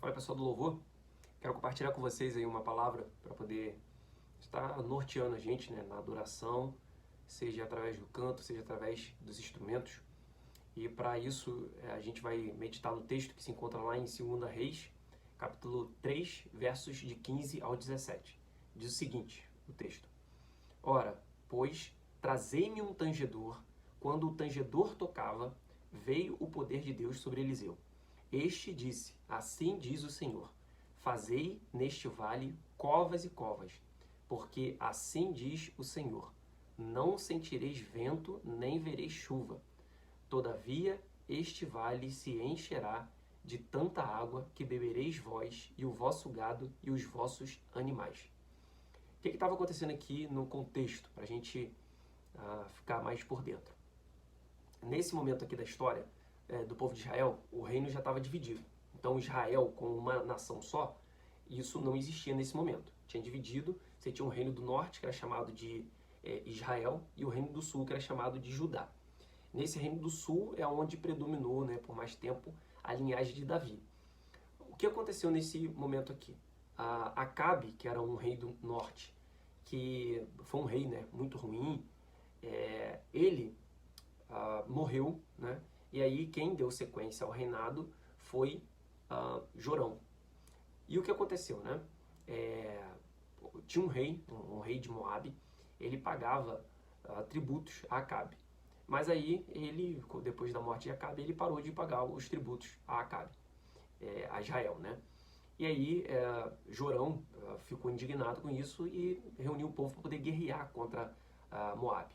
Fala pessoal do Louvor, quero compartilhar com vocês aí uma palavra para poder estar norteando a gente, né, na adoração, seja através do canto, seja através dos instrumentos. E para isso a gente vai meditar no texto que se encontra lá em 2 Reis, capítulo 3, versos de 15 ao 17. Diz o seguinte, o texto: Ora, pois, trazei-me um tangedor. Quando o tangedor tocava, veio o poder de Deus sobre Eliseu. Este disse: Assim diz o Senhor, fazei neste vale covas e covas, porque assim diz o Senhor, não sentireis vento, nem vereis chuva. Todavia, este vale se encherá de tanta água que bebereis vós e o vosso gado e os vossos animais. O que estava acontecendo aqui no contexto, para a gente ficar mais por dentro? Nesse momento aqui da história do povo de Israel, o reino já estava dividido. Então Israel, como uma nação só, isso não existia nesse momento. Tinha dividido, você tinha um reino do norte, que era chamado de Israel, e o reino do sul, que era chamado de Judá. Nesse reino do sul é onde predominou, né, por mais tempo, a linhagem de Davi. O que aconteceu nesse momento aqui? Acabe, que era um rei do norte, que foi um rei, né, muito ruim, ele morreu, né? E aí quem deu sequência ao reinado foi Jorão. E o que aconteceu, né? Tinha um rei de Moabe, ele pagava tributos a Acabe. Mas aí ele, depois da morte de Acabe, ele parou de pagar os tributos a Acabe, a Israel, né? E aí Jorão ficou indignado com isso e reuniu o povo para poder guerrear contra Moabe.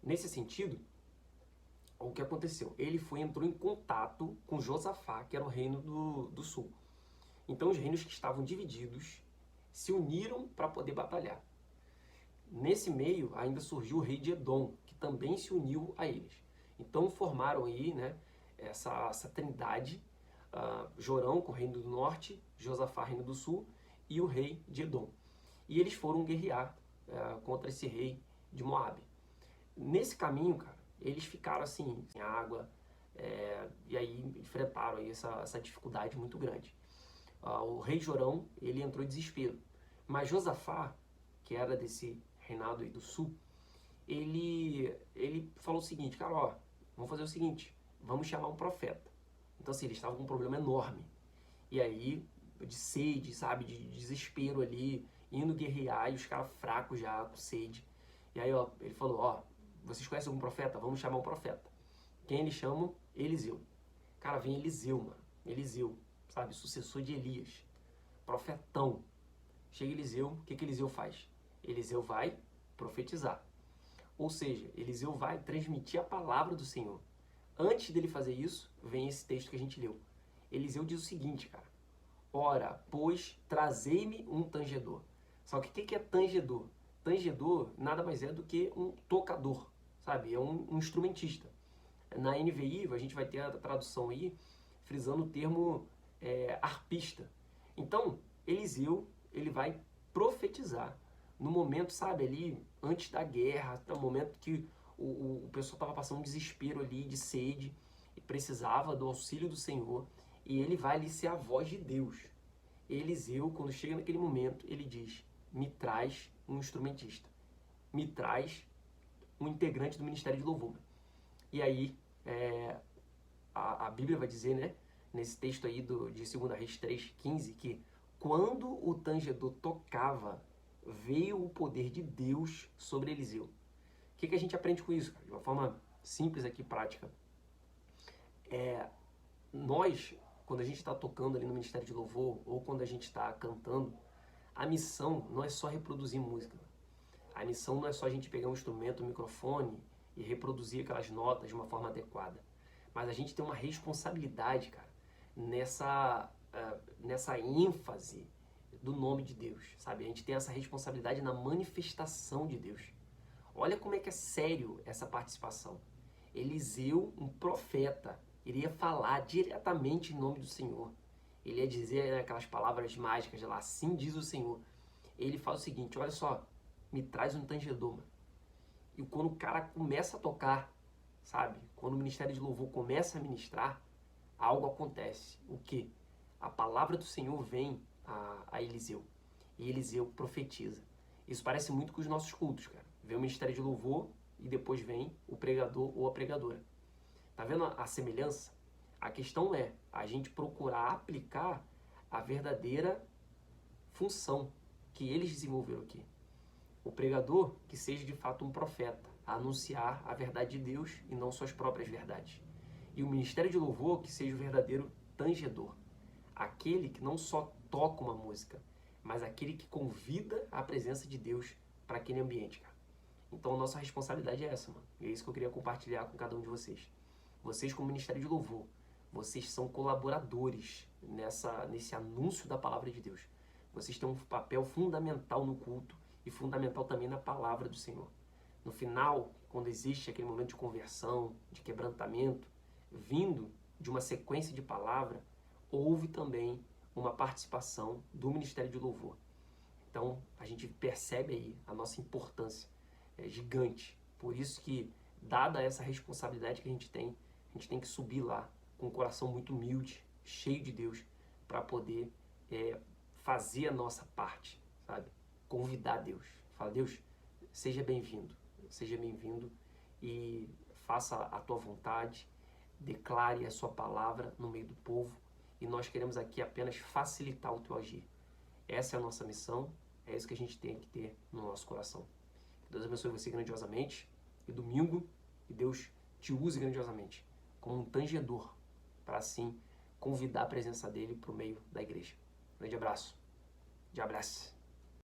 Nesse sentido, o que aconteceu? Ele entrou em contato com Josafá, que era o reino do sul. Então os reinos que estavam divididos se uniram para poder batalhar. Nesse meio ainda surgiu o rei de Edom, que também se uniu a eles. Então formaram aí, né, essa trindade, Jorão com o reino do norte, Josafá reino do sul e o rei de Edom. E eles foram guerrear contra esse rei de Moabe. Nesse caminho, cara, eles ficaram assim, sem água, e aí enfrentaram aí essa dificuldade muito grande. O rei Jorão, ele entrou em desespero. Mas Josafá, que era desse reinado aí do sul, ele falou o seguinte, cara, ó, vamos fazer o seguinte, vamos chamar um profeta. Então assim, eles estavam com um problema enorme. E aí, de sede, sabe, de desespero ali, indo guerrear, e os caras fracos já, com sede. E aí, ó, ele falou, ó, vocês conhecem algum profeta? Vamos chamar um profeta. Quem eles chamam? Eliseu. Cara, vem Eliseu, mano. Eliseu, sabe? Sucessor de Elias. Profetão. Chega Eliseu, o que Eliseu faz? Eliseu vai profetizar. Ou seja, Eliseu vai transmitir a palavra do Senhor. Antes dele fazer isso, vem esse texto que a gente leu. Eliseu diz o seguinte, cara. Ora, pois, trazei-me um tangedor. Só que o que é tangedor? Tangedor nada mais é do que um tocador, sabe? É um instrumentista. Na NVI, a gente vai ter a tradução aí, frisando o termo arpista. Então, Eliseu, ele vai profetizar no momento, sabe, ali, antes da guerra, no momento que o pessoal estava passando um desespero ali, de sede, e precisava do auxílio do Senhor, e ele vai ali ser a voz de Deus. Eliseu, quando chega naquele momento, ele diz, me traz um instrumentista, me traz um integrante do Ministério de Louvor. E aí, a Bíblia vai dizer, né, nesse texto aí de 2 Reis 3,15, que quando o tangedor tocava, veio o poder de Deus sobre Eliseu. O que a gente aprende com isso, cara? De uma forma simples aqui, prática. Nós, quando a gente está tocando ali no Ministério de Louvor, ou quando a gente está cantando, a missão não é só reproduzir música. A missão não é só a gente pegar um instrumento, um microfone e reproduzir aquelas notas de uma forma adequada. Mas a gente tem uma responsabilidade, cara, nessa ênfase do nome de Deus, sabe? A gente tem essa responsabilidade na manifestação de Deus. Olha como é que é sério essa participação. Eliseu, um profeta, iria falar diretamente em nome do Senhor. Ele ia dizer aquelas palavras mágicas lá, assim diz o Senhor. Ele fala o seguinte, olha só, me traz um tangedor, mano. E quando o cara começa a tocar, sabe? Quando o Ministério de Louvor começa a ministrar, algo acontece. O quê? a palavra do Senhor vem a Eliseu. E Eliseu profetiza. Isso parece muito com os nossos cultos, cara. Vem o ministério de louvor e depois vem o pregador ou a pregadora. Tá vendo a semelhança? A questão é a gente procurar aplicar a verdadeira função que eles desenvolveram aqui. O pregador que seja de fato um profeta, a anunciar a verdade de Deus e não suas próprias verdades. E o ministério de louvor que seja o verdadeiro tangedor, aquele que não só toca uma música, mas aquele que convida a presença de Deus para aquele ambiente, cara. Então a nossa responsabilidade é essa, mano. E é isso que eu queria compartilhar com cada um de vocês. Vocês, como ministério de louvor, vocês são colaboradores nesse anúncio da palavra de Deus. Vocês têm um papel fundamental no culto e fundamental também na palavra do Senhor. No final, quando existe aquele momento de conversão, de quebrantamento, vindo de uma sequência de palavra, houve também uma participação do Ministério de Louvor. Então, a gente percebe aí a nossa importância gigante. Por isso que, dada essa responsabilidade que a gente tem que subir lá com um coração muito humilde, cheio de Deus, para poder fazer a nossa parte, sabe? Convidar Deus. Fala, Deus, seja bem-vindo e faça a tua vontade, declare a sua palavra no meio do povo e nós queremos aqui apenas facilitar o teu agir. Essa é a nossa missão, é isso que a gente tem que ter no nosso coração. Que Deus abençoe você grandiosamente e domingo, que Deus te use grandiosamente como um tangedor para assim convidar a presença dele para o meio da igreja. Grande abraço. De abraço.